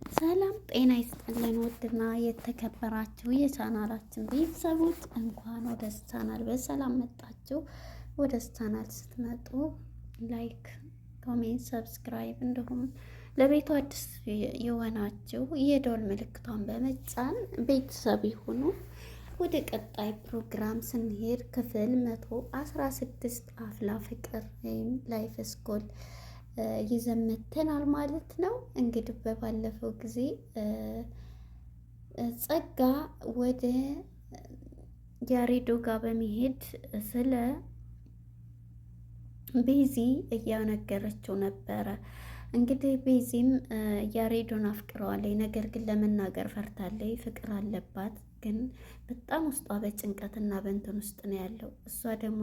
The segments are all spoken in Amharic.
ሰላም ጤና ይስጥልን። ውድና የተከበራችሁ የቻናላችን ቤተሰቦች እንኳን ወደ ቻናል በሰላም መጣችሁ። ወደ ቻናል ስትመጡ ላይክ፣ ኮሜንት፣ ሰብስክራይብ እንዲሁም ለቤቱ አዲስ የሆናችሁ የደወል ምልክቷን በመጫን ቤተሰብ ይሁኑ። ወደ ቀጣይ ፕሮግራም ስንሄድ ክፍል 116 አፍላ ፍቅር ወይም ላይፍ ስኩል ይዘመተናል ማለት ነው። እንግዲህ በባለፈው ጊዜ ጸጋ ወደ ያሬዶ ጋር በመሄድ ስለ ቤዚ እያነገረችው ነበረ። እንግዲህ ቤዚም ያሬዶን አፍቅረዋለች፣ ነገር ግን ለመናገር ፈርታለች። ፍቅር አለባት ግን በጣም ውስጧ በጭንቀትና በእንትን ውስጥ ነው ያለው። እሷ ደግሞ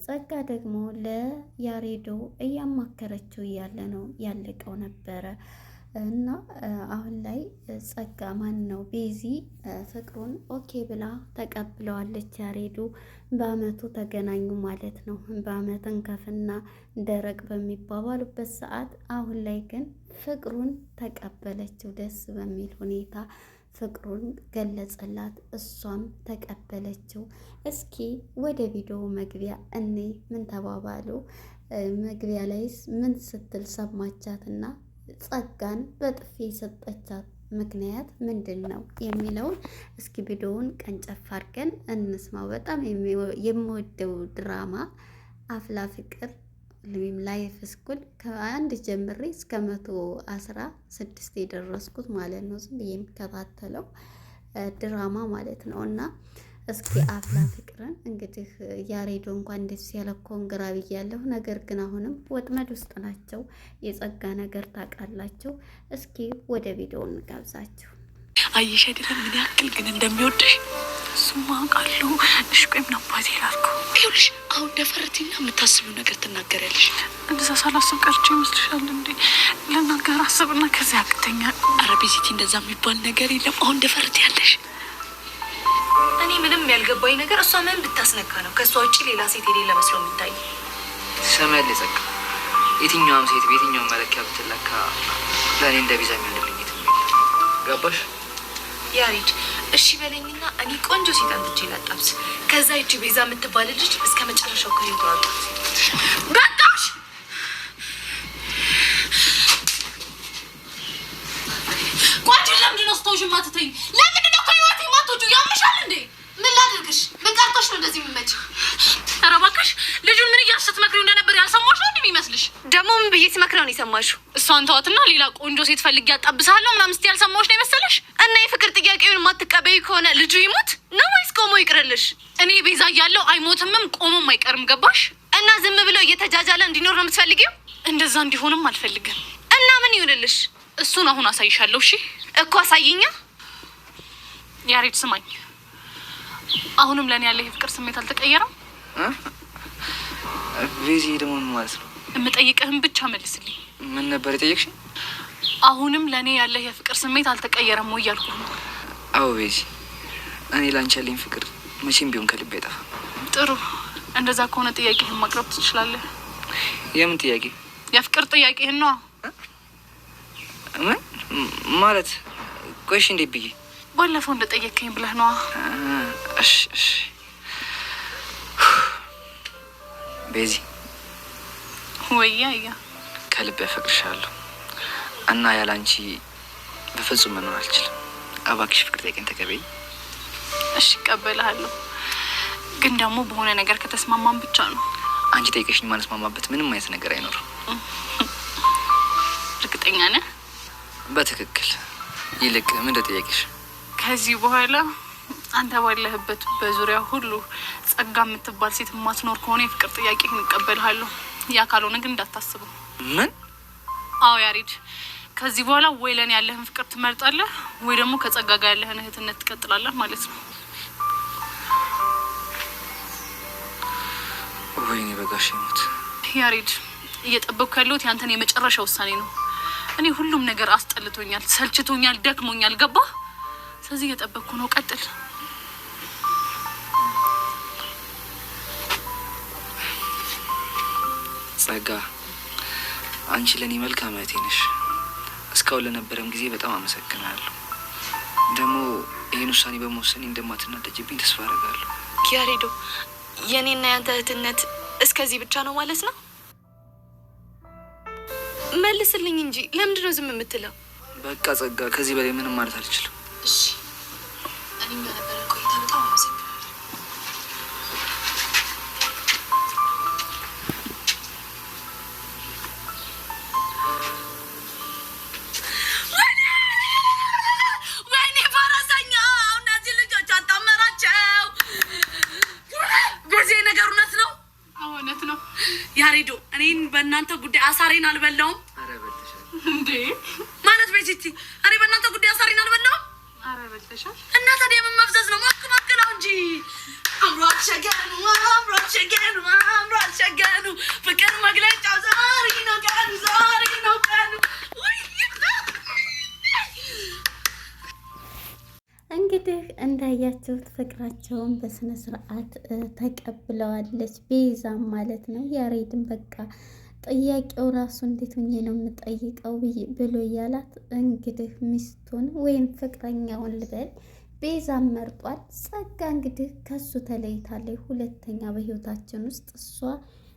ጸጋ ደግሞ ለያሬዶ እያማከረችው እያለ ነው ያለቀው ነበረ እና አሁን ላይ ጸጋ ቤዚ ፍቅሩን ኦኬ ብላ ተቀብለዋለች። ያሬዶ በአመቱ ተገናኙ ማለት ነው። በአመት እንከፍና ደረቅ በሚባባሉበት ሰዓት አሁን ላይ ግን ፍቅሩን ተቀበለችው ደስ በሚል ሁኔታ ፍቅሩን ገለጸላት፣ እሷም ተቀበለችው። እስኪ ወደ ቪዲዮ መግቢያ እኔ ምን ተባባሉ? መግቢያ ላይስ ምን ስትል ሰማቻትና ጸጋን በጥፊ የሰጠቻት ምክንያት ምንድን ነው የሚለውን እስኪ ቪዲዮውን ቀንጨፍ አድርገን እንስማው። በጣም የምወደው ድራማ አፍላ ፍቅር ወይም ላይፍ ስኩል ከአንድ ጀምሬ እስከ 116 የደረስኩት ማለት ነው። ዝም ብዬ የሚከታተለው ድራማ ማለት ነው። እና እስኪ አፍላ ፍቅርን እንግዲህ ያሬዶ እንኳን ደስ ያለ ኮንግራ ብያለሁ። ነገር ግን አሁንም ወጥመድ ውስጥ ናቸው። የጸጋ ነገር ታውቃላችሁ። እስኪ ወደ ቪዲዮ እንጋብዛችሁ። አየሽ አይደለም ምን ያክል ግን እንደሚወድሽ እሱማ አውቃለሁ። እሺ ቆይ ምን አባቴ ላድርገው? ይኸውልሽ አሁን ደፈርቲና የምታስቢው ነገር ትናገሪያለሽ። እንደዛ ሳላስብ ቀርቼ ይመስልሻል እንዴ? ልናገር አስብና ከዚያ ያቅተኛል። ኧረ ቤዚቲ እንደዛ የሚባል ነገር የለም። አሁን ደፈርት ያለሽ እኔ ምንም ያልገባኝ ነገር እሷ ምን ብታስነካ ነው ከእሷ ውጭ ሌላ ሴት የሌለ መስሎ የሚታይ? ሰማያለ ጸጋ የትኛውም ሴት በየትኛውም መለኪያ ብትለካ ለእኔ እንደ ቤዛ የሚሆንልኝ ገባሽ? ያሬድ እሺ በለኝና እኔ ቆንጆ ሴት አንጥቼ ላጣብስ። ከዛ እቺ ቤዛ የምትባል ልጅ እስከ መጨረሻው ከህይወቷ አውጣት። በቃሽ። ቆንጆ ለምንድን ነው ስተውሽ ማትተኝ? ለምንድን ነው ከህይወቴ ማትወጪ? ያምሻል እንዴ? ምን ላድርግሽ? ምን ቀርቶሽ ነው እንደዚህ የምመጪ? ኧረ እባክሽ ልጁን ምን እያስትመክሪው እንደነበር ያልሰማሽ ነው እንደሚመስልሽ? ደግሞ ምን ብዬ ሲመክረው ነው የሰማሽው? እሷን ተዋትና ሌላ ቆንጆ ሴት ፈልጌ ያጣብሳለሁ ምናምን ስትይ ያልሰማሽ ነው የመሰለሽ? እና የፍቅር ጥያቄውን የማትቀበይ ከሆነ ልጁ ይሞት ነው ወይስ ቆሞ ይቅርልሽ? እኔ ቤዛ እያለሁ አይሞትምም ቆሞም አይቀርም። ገባሽ? እና ዝም ብሎ እየተጃጃለ እንዲኖር ነው የምትፈልጊው? እንደዛ እንዲሆንም አልፈልግም። እና ምን ይሆንልሽ? እሱን አሁን አሳይሻለሁ። እሺ እኮ አሳይኛ። ያሬድ ስማኝ፣ አሁንም ለኔ ያለ የፍቅር ስሜት አልተቀየረም? ቤዚ ደግሞ ምን ማለት ነው? የምጠይቅህን ብቻ መልስልኝ። ምን ነበር የጠየቅሽኝ? አሁንም ለኔ ያለ የፍቅር ስሜት አልተቀየረም ወይ ያልኩህ ነው። አዎ ቤዚ፣ እኔ ላንቺ ያለኝ ፍቅር መቼም ቢሆን ከልቤ አይጠፋም። ጥሩ፣ እንደዛ ከሆነ ጥያቄህን ማቅረብ ትችላለህ። የምን ጥያቄ? የፍቅር ጥያቄህን ነው። ምን ማለት? ቆይሽ እንዴት ብዬ? ባለፈው እንደጠየቅከኝ ብለህ ነዋ። እሺ ቤዚ፣ ወያ ከልቤ አፈቅርሻለሁ እና ያላንቺ በፍጹም መኖር አልችልም። እባክሽ ፍቅር ጠይቀኝ፣ ተቀበይ። እሺ እቀበልሃለሁ፣ ግን ደግሞ በሆነ ነገር ከተስማማን ብቻ ነው። አንቺ ጠይቀሽኝ ማንስማማበት ምንም አይነት ነገር አይኖርም። እርግጠኛ ነህ? በትክክል። ይልቅ ምን እንደጠየቅሽ? ከዚህ በኋላ አንተ ባለህበት በዙሪያ ሁሉ ጸጋ የምትባል ሴት የማትኖር ከሆነ የፍቅር ጥያቄ እንቀበልሃለሁ። ያ ካልሆነ ግን እንዳታስበው። ምን? አዎ ያሬድ፣ ከዚህ በኋላ ወይ ለኔ ያለህን ፍቅር ትመርጣለህ ወይ ደግሞ ከጸጋ ጋር ያለህን እህትነት ትቀጥላለህ ማለት ነው። ወይኔ በጋሽ ሞት። ያሬድ፣ እየጠበቅኩ ያለሁት ያንተን የመጨረሻ ውሳኔ ነው። እኔ ሁሉም ነገር አስጠልቶኛል፣ ሰልችቶኛል፣ ደክሞኛል። ገባ? ስለዚህ እየጠበቅኩ ነው። ቀጥል። ጸጋ፣ አንቺ ለኔ መልካም እህቴ ነሽ። እስካሁን ለነበረም ጊዜ በጣም አመሰግናለሁ። ደግሞ ይህን ውሳኔ በመወሰኔ እንደማትናደጅብኝ ተስፋ አደርጋለሁ። ያሬዶ፣ የኔና ያንተ እህትነት እስከዚህ ብቻ ነው ማለት ነው? መልስልኝ እንጂ ለምንድን ነው ዝም የምትለው? በቃ ጸጋ፣ ከዚህ በላይ ምንም ማለት አልችልም። እሺ፣ እኔም ለነበረ ቆይታ በጣም አመሰግናለሁ። ያሬዶ፣ እኔን በእናንተ ጉዳይ አሳሬን አልበላውም እንዴ? ማለት ቤቲቲ፣ እኔ በእናንተ ጉዳይ አሳሬን አልበላውም። አረ በልተሻል። እና ታዲያ ምን መፍዘዝ ነው? ሞክ ሞክ ነው እንጂ። አምሯት ሸገኑ፣ አምሯት ሸገኑ፣ አምሯት ሸገኑ። ፍቅር መግለጫው ዛሬ ነው ቀኑ፣ ዛሬ ነው ቀኑ። እንግዲህ እንዳያችሁት ፍቅራቸውን በስነ ስርዓት ተቀብለዋለች ቤዛም ማለት ነው። ያሬድን በቃ ጥያቄው ራሱ እንዴት ሆኜ ነው የምጠይቀው ብሎ እያላት እንግዲህ ሚስቱን ወይም ፍቅረኛውን ልበል ቤዛም መርጧል። ጸጋ እንግዲህ ከሱ ተለይታለች። ሁለተኛ በህይወታችን ውስጥ እሷ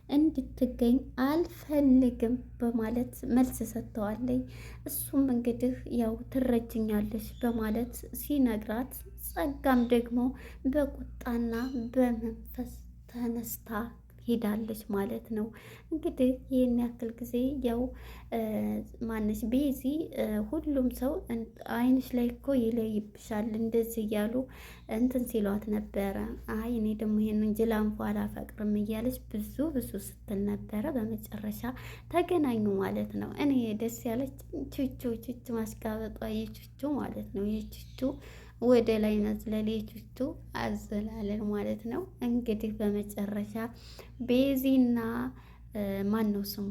እንድትገኝ አልፈልግም በማለት መልስ ሰጥተዋለች። እሱም እንግዲህ ያው ትረጅኛለች በማለት ሲነግራት ጸጋም ደግሞ በቁጣና በመንፈስ ተነስታ ሄዳለች ማለት ነው። እንግዲህ ይህን ያክል ጊዜ ያው ማነች ቤዚ ሁሉም ሰው አይንሽ ላይ እኮ ይለይብሻል እንደዚህ እያሉ እንትን ሲሏት ነበረ። አይ እኔ ደግሞ ይሄንን ጅላንፎ አላፈቅርም እያለች ብዙ ስትል ነበረ። በመጨረሻ ተገናኙ ማለት ነው። እኔ ደስ ያለች ቹቹ ማስጋበጧ የቹቹ ማለት ነው። የቹቹ ወደ ላይ መዝለል የቹቹ አዘላለን ማለት ነው። እንግዲህ በመጨረሻ ቤዚና ማን ነው ስሙ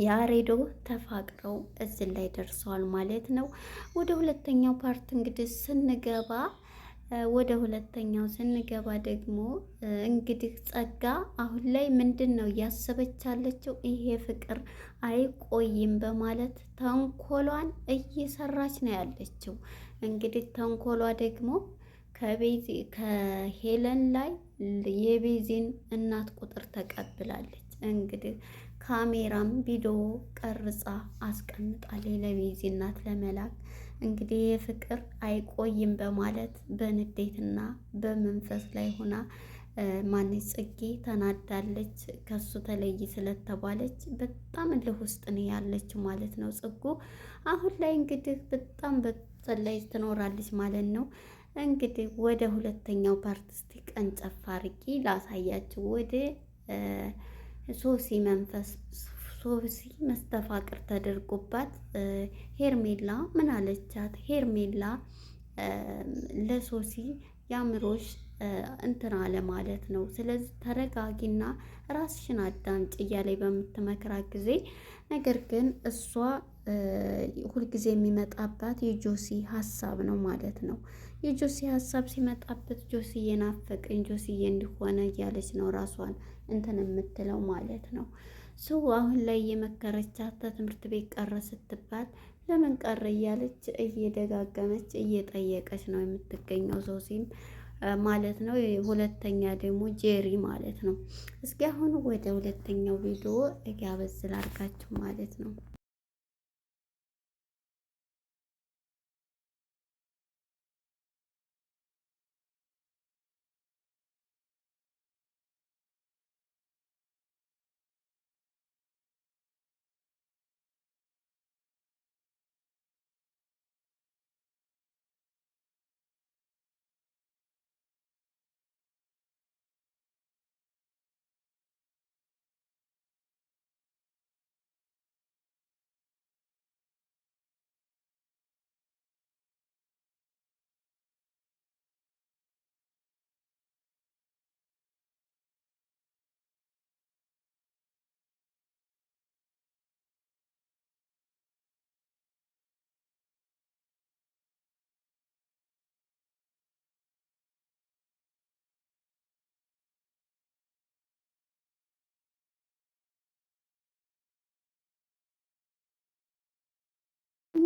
ያሬዶ ተፋቅረው እዚህ ላይ ደርሰዋል ማለት ነው። ወደ ሁለተኛው ፓርት እንግዲህ ስንገባ ደግሞ እንግዲህ ጸጋ አሁን ላይ ምንድን ነው እያሰበች ያለችው? ይሄ ፍቅር አይቆይም በማለት ተንኮሏን እየሰራች ነው ያለችው። እንግዲህ ተንኮሏ ደግሞ ከሄለን ላይ የቤዚን እናት ቁጥር ተቀብላለች። እንግዲህ ካሜራም ቪዲዮ ቀርጻ አስቀምጣለች ለቤዚ እናት ለመላክ። እንግዲህ የፍቅር አይቆይም በማለት በንዴትና በመንፈስ ላይ ሆና ማነች ጽጌ ተናዳለች። ከሱ ተለይ ስለተባለች በጣም እልህ ውስጥ ነው ያለች ማለት ነው። ጽጉ አሁን ላይ እንግዲህ በጣም በተለይ ትኖራለች ማለት ነው። እንግዲህ ወደ ሁለተኛው ፓርት እስቲ ቀንጨፍ አድርጌ ላሳያችሁ። ወደ ሶሲ መስተፋቅር ተደርጎባት ሄርሜላ ምን አለቻት? ሄርሜላ ለሶሲ ያምሮሽ እንትን አለ ማለት ነው። ስለዚህ ተረጋጊና ራስሽን አዳምጪ እያለኝ በምትመክራት ጊዜ ነገር ግን እሷ ሁልጊዜ የሚመጣባት የጆሲ ሀሳብ ነው ማለት ነው። የጆሲ ሀሳብ ሲመጣበት ጆሲ የናፈቀኝ ጆሲ እንዲሆነ እያለች ነው ራሷን እንትን የምትለው ማለት ነው። ሰው አሁን ላይ እየመከረቻት ትምህርት ቤት ቀረ ስትባል ለምን ቀረ እያለች እየደጋገመች እየጠየቀች ነው የምትገኘው ሶሲም ማለት ነው። ሁለተኛ ደግሞ ጄሪ ማለት ነው። እስኪ አሁን ወደ ሁለተኛው ቪዲዮ እያበዝል አድርጋችሁ ማለት ነው።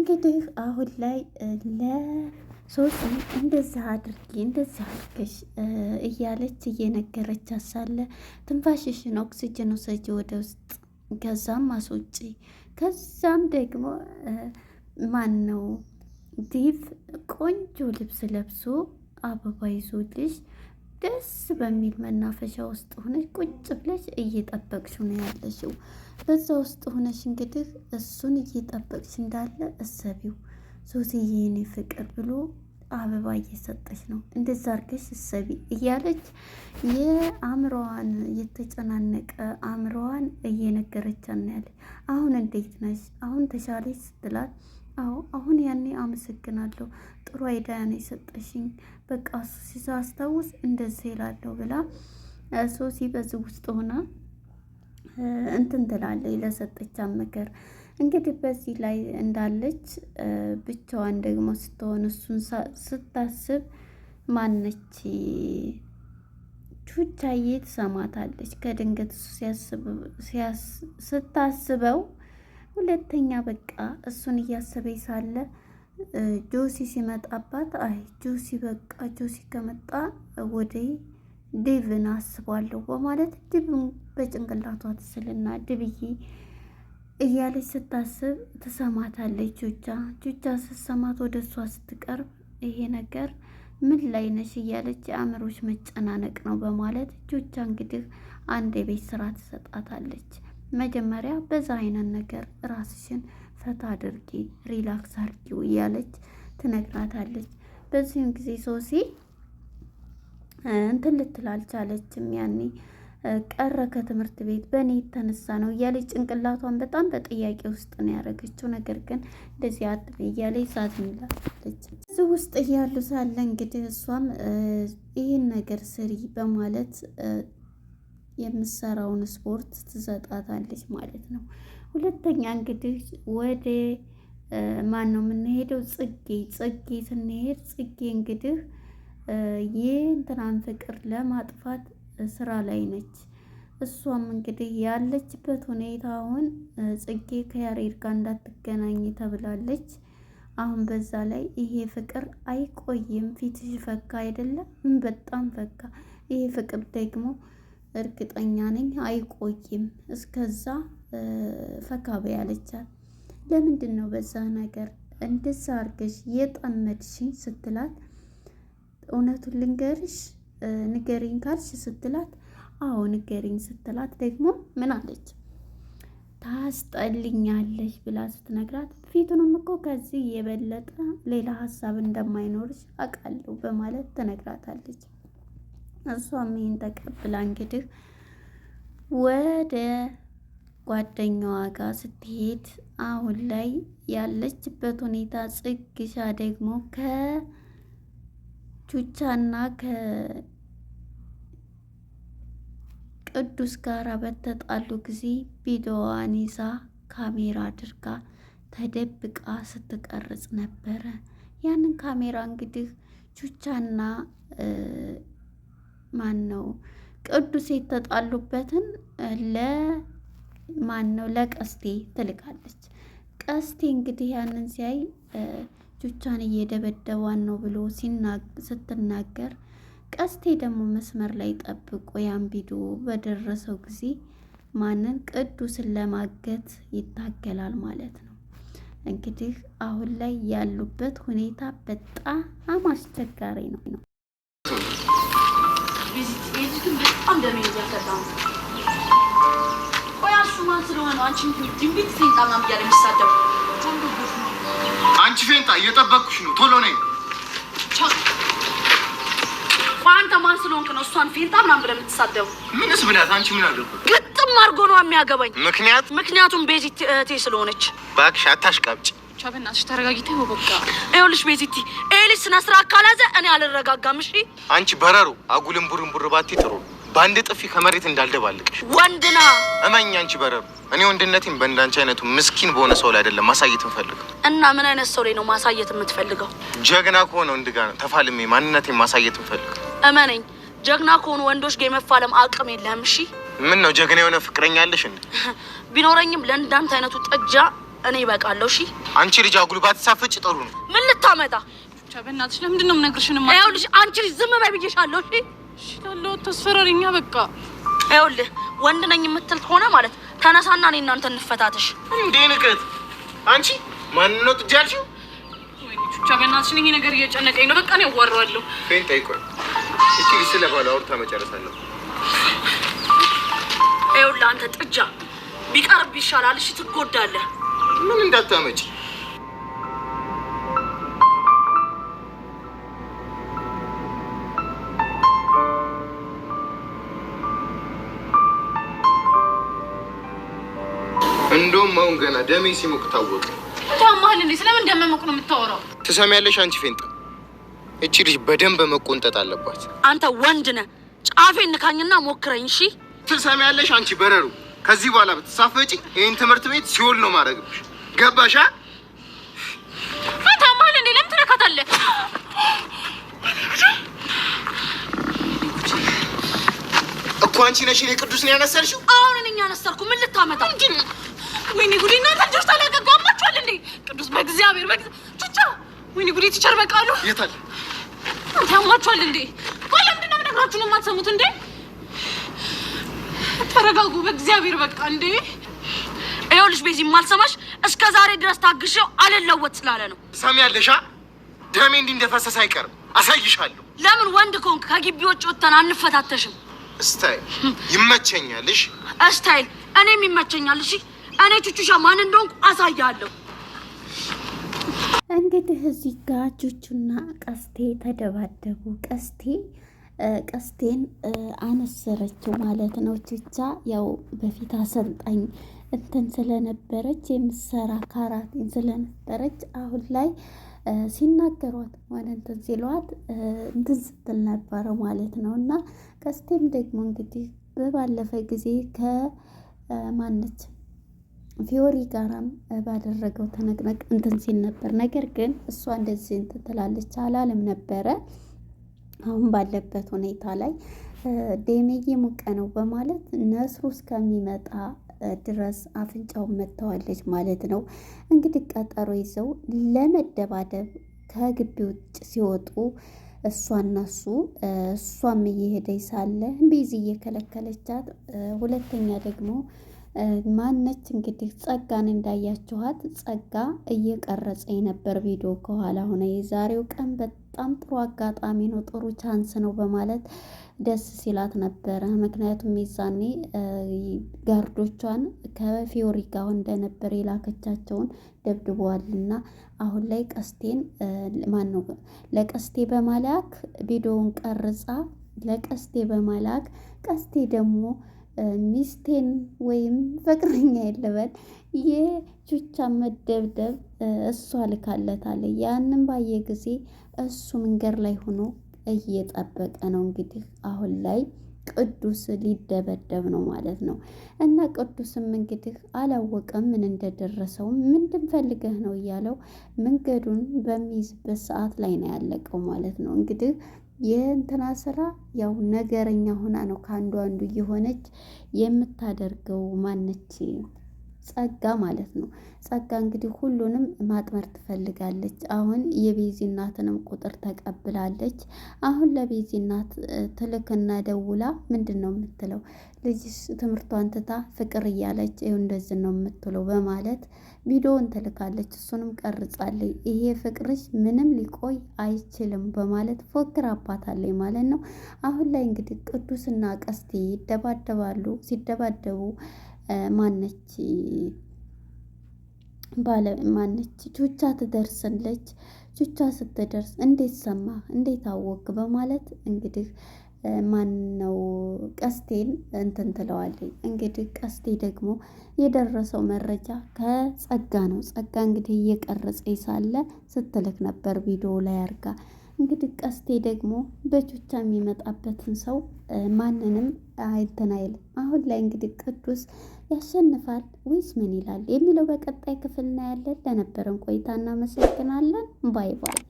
እንግዲህ አሁን ላይ ለሶሲ እንደዛ አድርገሽ እያለች እየነገረቻት ሳለ ትንፋሽሽን ኦክሲጅን ውሰጂ ወደ ውስጥ ከዛም አስወጪ ከዛም ደግሞ ማን ነው ዲቭ ቆንጆ ልብስ ለብሶ አበባ ይዞልሽ ደስ በሚል መናፈሻ ውስጥ ሆነሽ ቁጭ ብለሽ እየጠበቅሽ ነው ያለሽው። በዛ ውስጥ ሆነሽ እንግዲህ እሱን እየጠበቅሽ እንዳለ እሰቢው ሶሲዬ የኔ ፍቅር ብሎ አበባ እየሰጠች ነው። እንደዛ አድርገሽ እሰቢ እያለች የአእምሮዋን የተጨናነቀ አእምሮዋን እየነገረቻት ነው ያለች። አሁን እንዴት ነሽ? አሁን ተሻለሽ ስትላት አዎ አሁን ያኔ አመሰግናለሁ ጥሩ አይዲያ ነው የሰጠሽኝ፣ በቃ ሲያስታውስ እንደዚህ ይላለሁ ብላ ሶሲ በዚህ ውስጥ ሆና እንትን ትላለች ለሰጠቻት ምክር። እንግዲህ በዚህ ላይ እንዳለች ብቻዋን ደግሞ ስትሆን እሱን ስታስብ ማነች ቹቻዬ ትሰማታለች። ከድንገት ስታስበው ሁለተኛ በቃ እሱን እያሰበኝ ሳለ ጆሲ ሲመጣባት አይ ጆሲ በቃ ጆሲ ከመጣ ወደ ዴቭን አስባለሁ በማለት ድብን በጭንቅላቷ ትስልና ድብዬ እያለች ስታስብ ትሰማታለች። ቹቻ ስትሰማት ወደ እሷ ስትቀርብ ይሄ ነገር ምን ላይ ነሽ እያለች የአእምሮች መጨናነቅ ነው በማለት ቹቻ እንግዲህ አንድ የቤት ስራ ትሰጣታለች። መጀመሪያ በዛ አይነት ነገር ራስሽን ፈታ አድርጊ፣ ሪላክስ አድርጊው እያለች ትነግራታለች። በዚህም ጊዜ ሶሲ እንትን ልትል አልቻለችም። ያኔ ቀረ ከትምህርት ቤት በእኔ የተነሳ ነው እያለች ጭንቅላቷን በጣም በጥያቄ ውስጥ ነው ያደረገችው። ነገር ግን እንደዚህ አጥብ እያለች ሳትንላለች። እዚህ ውስጥ እያሉ ሳለ እንግዲህ እሷም ይህን ነገር ስሪ በማለት የምሰራውን ስፖርት ትሰጣታለች ማለት ነው። ሁለተኛ እንግዲህ ወደ ማን ነው የምንሄደው? ጽጌ ስንሄድ ጽጌ እንግዲህ የእንትናን ፍቅር ለማጥፋት ስራ ላይ ነች። እሷም እንግዲህ ያለችበት ሁኔታውን ጽጌ ከያሬድ ጋር እንዳትገናኝ ተብላለች። አሁን በዛ ላይ ይሄ ፍቅር አይቆይም፣ ፊትሽ ፈካ አይደለም? በጣም ፈካ። ይሄ ፍቅር ደግሞ እርግጠኛ ነኝ አይቆይም፣ እስከዛ ፈካ በያለቻት። ለምንድን ነው በዛ ነገር እንደዛ አርገሽ የጠመድሽኝ ስትላት፣ እውነቱን ልንገርሽ ንገሪኝ ካልሽ ስትላት፣ አዎ ንገሪኝ ስትላት ደግሞ ምን አለች? ታስጠልኛለሽ ብላ ስትነግራት፣ ፊቱንም እኮ ከዚህ የበለጠ ሌላ ሀሳብ እንደማይኖርሽ አውቃለሁ በማለት ትነግራታለች። እሷም ይሄን ተቀብላ እንግዲህ ወደ ጓደኛዋ ጋር ስትሄድ አሁን ላይ ያለችበት ሁኔታ ጽግሻ ደግሞ ከቹቻና ከቅዱስ ጋር በተጣሉ ጊዜ ቪዲዮዋን ይዛ ካሜራ አድርጋ ተደብቃ ስትቀርጽ ነበረ። ያንን ካሜራ እንግዲህ ቹቻና ማን ነው ቅዱስ የተጣሉበትን ለማን ነው ለቀስቴ ትልካለች። ቀስቴ እንግዲህ ያንን ሲያይ ቹቻን እየደበደቧን ነው ብሎ ስትናገር፣ ቀስቴ ደግሞ መስመር ላይ ጠብቆ ያን ቪዲዮ በደረሰው ጊዜ ማንን ቅዱስን ለማገት ይታገላል ማለት ነው። እንግዲህ አሁን ላይ ያሉበት ሁኔታ በጣም አስቸጋሪ ነው። በጣም ደሜ እያፈጣው ቆይ እሱ ማን ስለሆነ አንቺ ድንቢት ፌንጣ ምናምን እያለ የሚሳደብ አንቺ ፌንጣ እየጠበቅኩሽ ነው፣ ቶሎ ነይ። ቆይ አንተ ማን ስለሆንክ ነው እሷን ፌንጣ ምናምን ብለህ የምትሳደቡ? ምንስ ብላት? አንቺ ምን አደረኩት? ግጥም አድርጎ ነው የሚያገባኝ። ምክንያቱም ቤዚት እህቴ ስለሆነች። እባክሽ አታሽቃብጭ። በእናትሽ ተረጋጊተ ነው በቃ። ይኸውልሽ ቤዚቲ ኤሊስ ስነ ስርዓት ካላዘ እኔ አልረጋጋም። እሺ አንቺ በረሩ አጉልን ቡርንቡር ባቲ ጥሩ በአንድ ጥፊ ከመሬት እንዳልደባልቅሽ። ወንድና እመኝ አንቺ በረሩ እኔ ወንድነቴን በእንዳንቺ አይነቱ ምስኪን በሆነ ሰው ላይ አይደለም ማሳየት የምፈልገው። እና ምን አይነት ሰው ላይ ነው ማሳየት የምትፈልገው? ጀግና ከሆነ ወንድ ጋር ነው ተፋልሜ ማንነቴን ማሳየት የምፈልገው። እመነኝ ጀግና ከሆኑ ወንዶች ጋር የመፋለም አቅም የለህም። እሺ ምን ነው ጀግና የሆነ ፍቅረኛ አለሽ እንዴ? ቢኖረኝም ለእንዳንተ አይነቱ ጥጃ እኔ እበቃለሁ። እሺ አንቺ ልጅ አጉል ባትሳፈጭ ጥሩ ነው። ምን ልታመጣ? ብቻ በእናትሽ ለምንድን ነው የምነግርሽን? ይኸውልሽ አንቺ ልጅ ዝም በይ ብዬሻለሁ። እሺ ታለው ተስፈራሪኛ በቃ ይኸውልህ ወንድ ነኝ የምትል ከሆነ ማለት ተነሳና እኔ እናንተ እንፈታተሽ። እንዴ ንቀት አንቺ ማን ነው ትጃልሽው? ወይኔ ብቻ በእናትሽ ይሄ ነገር እየጨነቀኝ ነው። በቃ ነው ያዋራዋለሁ። ፌንት አይቆይ እቺ ስለባለ አውርታ መጨረሳለሁ። ይኸውልህ አንተ ጥጃ ቢቀርብ ይሻላል። እሺ ትጎዳለህ። ምን እንዳታመጪ እንደውም አሁን ገና ደሜ ሲሞቅ ታወቀ። ታማህል እንዴ? ስለምን እንደመሞቅ ነው የምታወራው? ትሰሚያለሽ አንቺ ፌንጣ፣ እቺ ልጅ በደንብ መቆንጠጥ አለባት። አንተ ወንድ ነህ፣ ጫፌን ንካኝና ሞክረኝ። እሺ ትሰሚያለሽ አንቺ በረሩ፣ ከዚህ በኋላ ብትሳፈጪ ይሄን ትምህርት ቤት ሲኦል ነው ማድረግብሽ። ገባሽ? ታማህል እንዴ? ለምን ትነካታለህ? እኮ አንቺ ነሽ እኔ ቅዱስ ነው ያነሰርሽው። አሁን እኔ ያነሰርኩ ምን ልታመጣ? ወይኔ ጉዴ! እናንተ ልጆች ታላቀቋማችኋል እንዴ? ቅዱስ በእግዚአብሔር ቹቻ! ወይኔ ጉዴ! ቲቸር በቃሉ የት አለ? ታማችኋል እንዴ? ቆይ ለምንድን ነው የምነግራችሁ ነው የማትሰሙት እንዴ? ተረጋጉ በእግዚአብሔር በቃ እንዴ! ይኸውልሽ ቤዚ የማልሰማሽ እስከ ዛሬ ድረስ ታግሼው አልለወጥ ስላለ ነው። ሰሚያለሽ? ደሜ እንዲህ እንደፈሰሰ አይቀርም፣ አሳይሻለሁ። ለምን ወንድ ከሆንክ ከግቢ ውጭ ወጥተን አንፈታተሽም? ስታይል ይመቸኛልሽ። ስታይል እኔም ይመቸኛል። እሺ እኔ ቹቹሻ ማን እንደሆንኩ አሳያለሁ። እንግዲህ እዚህ ጋር ቹቹና ቀስቴ ተደባደቡ። ቀስቴን አነሰረችው ማለት ነው። ቹቻ ያው በፊት አሰልጣኝ እንትን ስለነበረች የምሰራ ካራቴን ስለነበረች አሁን ላይ ሲናገሯት ማለት እንትን ሲሏት እንትን ስትል ነበረ ማለት ነው። እና ቀስቴም ደግሞ እንግዲህ በባለፈ ጊዜ ከማነች ፊዮሪ ጋራም ባደረገው ተነቅነቅ እንትን ሲል ነበር። ነገር ግን እሷ እንደዚህ እንትን ትላለች አላለም ነበረ። አሁን ባለበት ሁኔታ ላይ ደሜ እየሞቀ ነው በማለት ነስሩ እስከሚመጣ ድረስ አፍንጫውን መተዋለች ማለት ነው። እንግዲህ ቀጠሮ ይዘው ለመደባደብ ከግቢ ውጭ ሲወጡ እሷና እሷም እየሄደች ሳለ ቤዚ እየከለከለቻት፣ ሁለተኛ ደግሞ ማነች እንግዲህ ጸጋን እንዳያችኋት ጸጋ እየቀረጸ የነበር ቪዲዮ ከኋላ ሆነ። የዛሬው ቀን በጣም ጥሩ አጋጣሚ ነው፣ ጥሩ ቻንስ ነው በማለት ደስ ሲላት ነበረ። ምክንያቱም የዛኔ ጋርዶቿን ከፊዮሪ ጋር እንደነበር የላከቻቸውን ደብድበዋልና አሁን ላይ ቀስቴን ለቀስቴ በማላክ ቪዲዮውን ቀርጻ ለቀስቴ በማላክ ቀስቴ ደግሞ ሚስቴን ወይም ፍቅረኛ የለበል የቹቻ መደብደብ እሷ ልካለታለች። ያንን ባየ ጊዜ እሱ መንገድ ላይ ሆኖ እየጠበቀ ነው። እንግዲህ አሁን ላይ ቅዱስ ሊደበደብ ነው ማለት ነው። እና ቅዱስም እንግዲህ አላወቀም ምን እንደደረሰው። ምንድን ፈልገህ ነው እያለው መንገዱን በሚይዝበት ሰዓት ላይ ነው ያለቀው ማለት ነው። እንግዲህ የእንትና ስራ ያው ነገረኛ ሆና ነው ከአንዱ እየሆነች የምታደርገው ማነች ጸጋ ማለት ነው። ጸጋ እንግዲህ ሁሉንም ማጥመር ትፈልጋለች። አሁን የቤዚ እናትንም ቁጥር ተቀብላለች። አሁን ለቤዚ እናት ትልክና ደውላ ምንድን ነው የምትለው? ልጅስ ትምህርቷን ትታ ፍቅር እያለች ይኸው እንደዚህ ነው የምትለው በማለት ቪዲዮውን ትልካለች። እሱንም ቀርጻለች። ይሄ ፍቅርሽ ምንም ሊቆይ አይችልም በማለት ፎክር አባታለች ማለት ነው። አሁን ላይ እንግዲህ ቅዱስና ቀስቴ ይደባደባሉ። ሲደባደቡ ማነች ቹቻ ትደርሳለች። ቹቻ ስትደርስ እንዴት ሰማ እንዴት አወቅ በማለት እንግዲህ ማነው ቀስቴን እንትን ትለዋለች። እንግዲህ ቀስቴ ደግሞ የደረሰው መረጃ ከጸጋ ነው። ጸጋ እንግዲህ እየቀረጸ ሳለ ስትልክ ነበር ቪዲዮ ላይ አርጋ። እንግዲህ ቀስቴ ደግሞ በቹቻ የሚመጣበትን ሰው ማንንም አይተን አይልም። አሁን ላይ እንግዲህ ቅዱስ ያሸንፋል ወይስ ምን ይላል የሚለው በቀጣይ ክፍል እናያለን። ለነበረን ቆይታ እናመሰግናለን። ባይ ባይ።